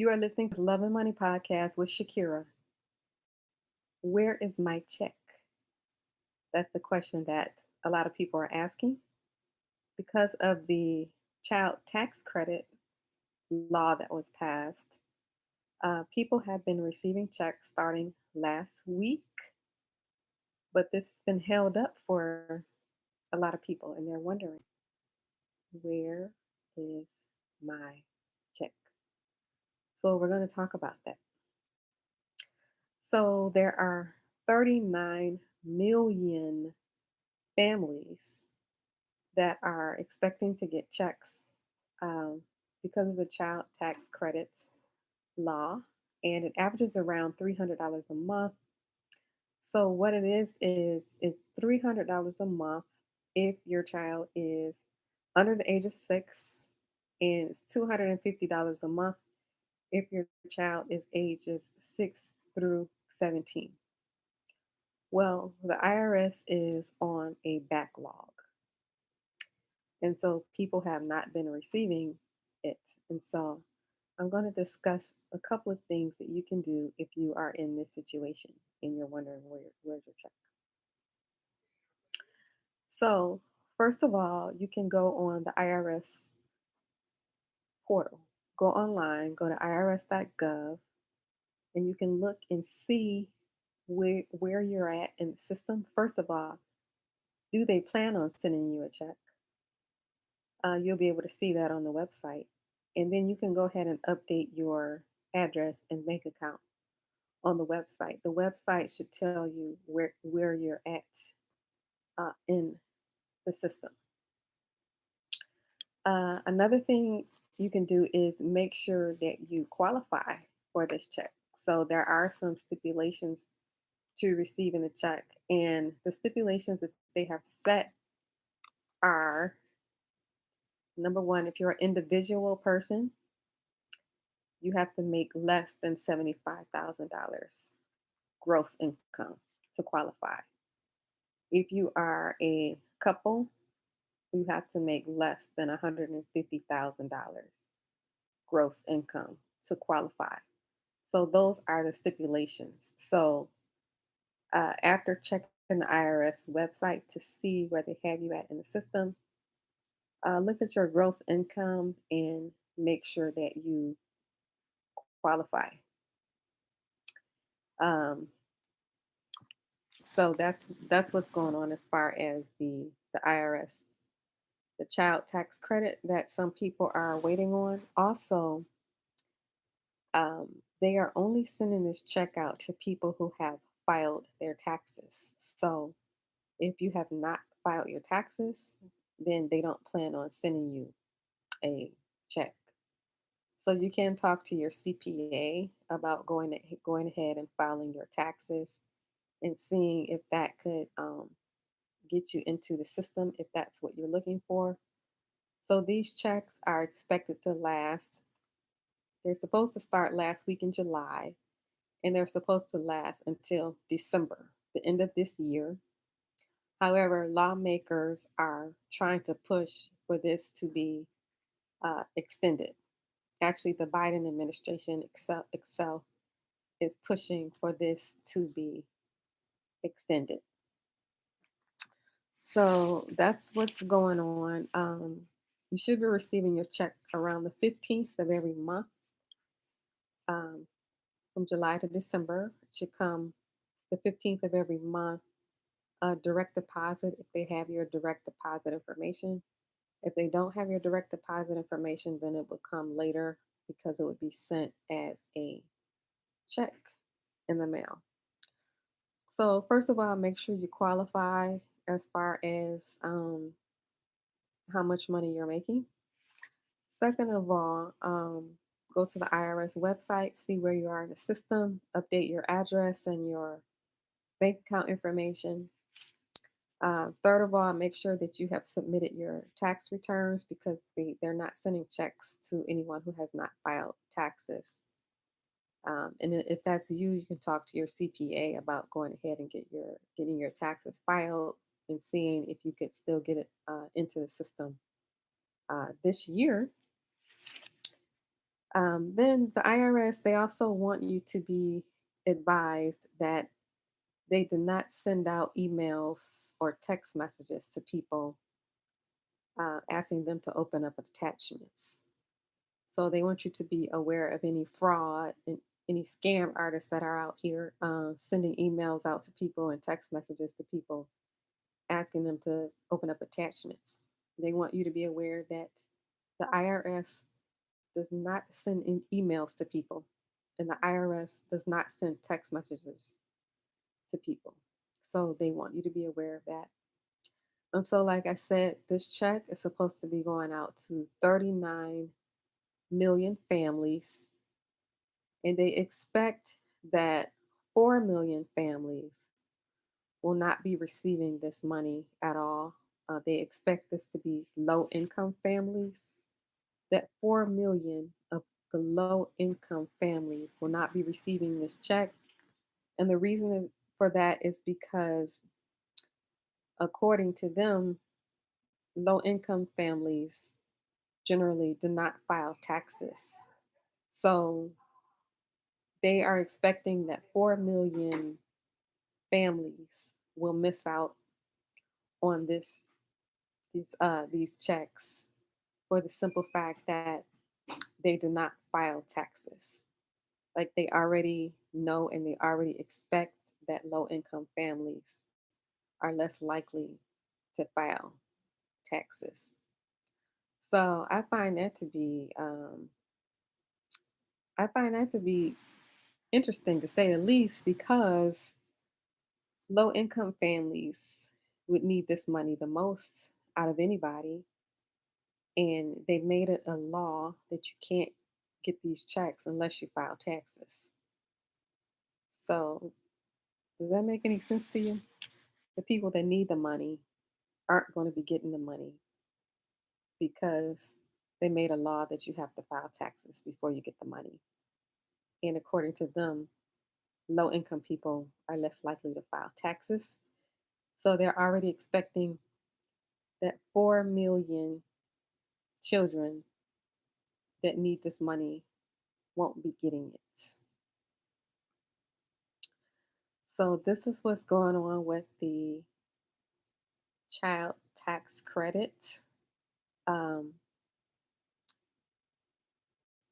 You are listening to Love and Money Podcast with Shakira. Where is my check? That's the question that a lot of people are asking because of the child tax credit law that was passed. People have been receiving checks starting last week, but this has been held up for a lot of people, and they're wondering, where is my check? So, we're going to talk about that. So, there are 39 million families that are expecting to get checks um, because of the child tax credits law, and it averages around $300 a month. So what it is it's $300 a month if your child is under the age of 6, and it's $250 a month if your child is ages 6 through 17. Well, the IRS is on a backlog. And so people have not been receiving it. And so I'm going to discuss a couple of things that you can do if you are in this situation and you're wondering where's your check. So, first of all, you can go on the IRS portal. Go online, go to irs.gov, and you can look and see where you're at in the system. First of all, do they plan on sending you a check? You'll be able to see that on the website. And then you can go ahead and update your address and bank account on the website. The website should tell you where you're at in the system. Another thing you can do is make sure that you qualify for this check. So there are some stipulations to receiving a check, and the stipulations that they have set are: number one, if you're an individual person, you have to make less than $75,000 gross income to qualify. If you are a couple, you have to make less than $150,000 gross income to qualify. So those are the stipulations. So after checking the IRS website to see where they have you at in the system, look at your gross income and make sure that you qualify. Um, so that's what's going on as far as the IRS, the child tax credit that some people are waiting on. Also, they are only sending this check out to people who have filed their taxes. So if you have not filed your taxes, then they don't plan on sending you a check. So you can talk to your CPA about going ahead and filing your taxes and seeing if that could get you into the system if that's what you're looking for. So these checks are expected to last. They're supposed to start last week in July, and they're supposed to last until December, the end of this year. However, lawmakers are trying to push for this to be extended. Actually, the Biden administration itself is pushing for this to be extended. So that's what's going on. You should be receiving your check around the 15th of every month, um, from July to December. It should come the 15th of every month. Direct deposit, if they have your direct deposit information. If they don't have your direct deposit information, then it will come later because it would be sent as a check in the mail. So, first of all, make sure you qualify as far as how much money you're making. Second of all, go to the IRS website, see where you are in the system, update your address and your bank account information. Third of all, make sure that you have submitted your tax returns because they're not sending checks to anyone who has not filed taxes. And if that's you, you can talk to your CPA about going ahead and getting your taxes filed and seeing if you could still get it into the system this year. Then the IRS, they also want you to be advised that they do not send out emails or text messages to people asking them to open up attachments. So they want you to be aware of any fraud and any scam artists that are out here sending emails out to people and text messages to people asking them to open up attachments. They want you to be aware that the IRS does not send emails to people, and the IRS does not send text messages to people. So they want you to be aware of that. And so, like I said, this check is supposed to be going out to 39 million families, and they expect that 4 million families will not be receiving this money at all. They expect this to be low income families, that 4 million of the low income families will not be receiving this check. And the reason for that is because, according to them, low income families generally do not file taxes. So they are expecting that 4 million families will miss out on these checks for the simple fact that they do not file taxes. Like they already know and they already expect that low income families are less likely to file taxes. So I find that to be interesting to say the least because low income families would need this money the most out of anybody, and they made it a law that you can't get these checks unless you file taxes. So, does that make any sense to you? The people that need the money aren't going to be getting the money because they made a law that you have to file taxes before you get the money. And according to them, low income people are less likely to file taxes. So they're already expecting that 4 million children that need this money won't be getting it. So this is what's going on with the child tax credit. Um,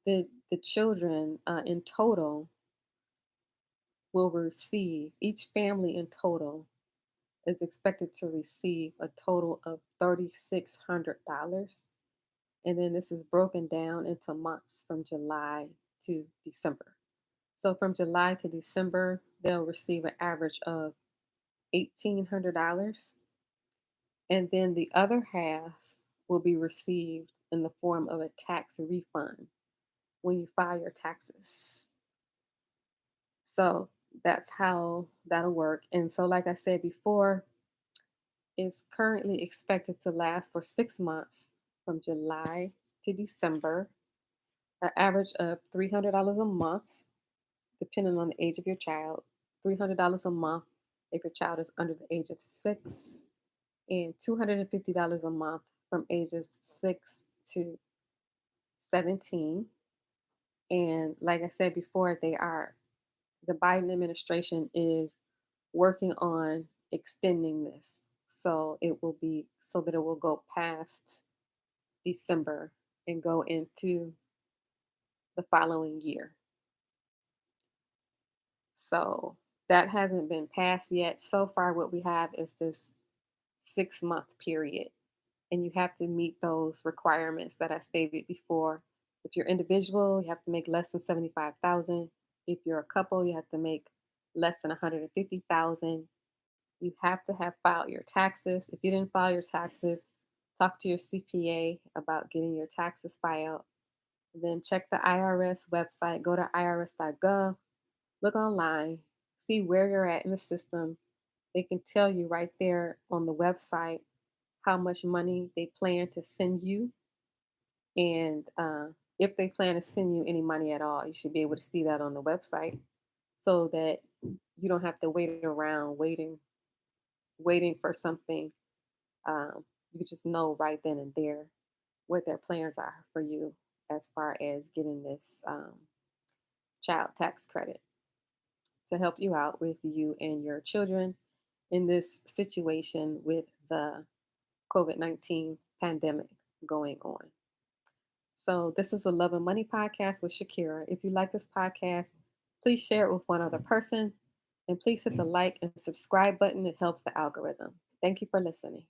the children in total will receive, each family in total is expected to receive a total of $3,600. And then this is broken down into months from July to December. So from July to December, they'll receive an average of $1,800. And then the other half will be received in the form of a tax refund when you file your taxes. So that's how that'll work. And so, like I said before, it's currently expected to last for 6 months from July to December, an average of $300 a month, depending on the age of your child. $300 a month if your child is under the age of 6, and $250 a month from ages 6 to 17. And like I said before, the Biden administration is working on extending this. So it will be so that it will go past December and go into the following year. So that hasn't been passed yet. So far, what we have is this 6 month period, and you have to meet those requirements that I stated before. If you're individual, you have to make less than 75,000. If you're a couple, you have to make less than 150,000. You have to have filed your taxes. If you didn't file your taxes, talk to your CPA about getting your taxes filed. Then check the IRS website, go to irs.gov, look online, see where you're at in the system. They can tell you right there on the website how much money they plan to send you. And if they plan to send you any money at all, you should be able to see that on the website so that you don't have to wait around waiting for something. You just know right then and there what their plans are for you. as far as getting this child tax credit to help you out with you and your children in this situation with the COVID-19 pandemic going on. So, this is the Love and Money podcast with Shakira. If you like this podcast, please share it with one other person and please hit the like and subscribe button. It helps the algorithm. Thank you for listening.